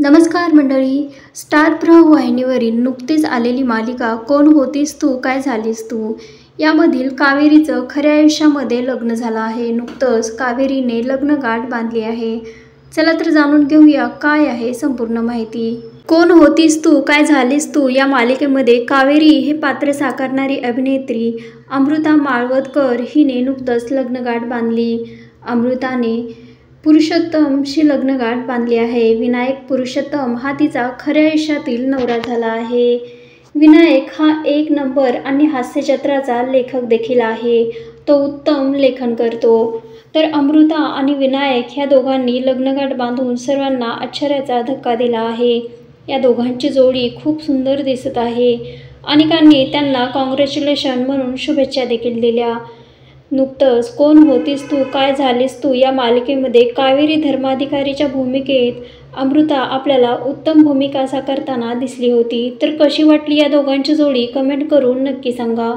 नमस्कार मंडळी. स्टार प्रवाह वाहिनीवरील नुकतीच आलेली मालिका कोण होतीस तू काय झालीस तू यामधील कावेरीचं खऱ्या आयुष्यामध्ये लग्न झालं आहे. नुकतंच कावेरीने लग्नगाठ बांधली आहे. चला तर जाणून घेऊया काय आहे संपूर्ण माहिती. कोण होतीस तू काय झालीस तू या मालिकेमध्ये कावेरी हे पात्र साकारणारी अभिनेत्री अमृता माळवदकर हिने नुकतंच लग्नगाठ बांधली. अमृताने पुरुषोत्तमशी लग्नगाठ बांधली आहे. विनायक पुरुषोत्तम हा तिचा खऱ्या आयुष्यातील नवरा झाला आहे. विनायक हा एक नंबर आणि हास्यचित्राचा लेखक देखील आहे. तो उत्तम लेखन करतो. तर अमृता आणि विनायक ह्या दोघांनी लग्नगाठ बांधून सर्वांना आश्चर्याचा धक्का दिला आहे. या दोघांची जोडी खूप सुंदर दिसत आहे. अनेकांनी त्यांना कॉंग्रॅच्युलेशन म्हणून शुभेच्छा देखील दिल्या. नुकतंच कोण होतीस तू काय झालीस तू या मालिकेमध्ये कावेरी धर्माधिकारीच्या भूमिकेत अमृता आपल्याला उत्तम भूमिका साकारताना दिसली होती. तर कशी वाटली या दोघांची जोडी कमेंट करून नक्की सांगा.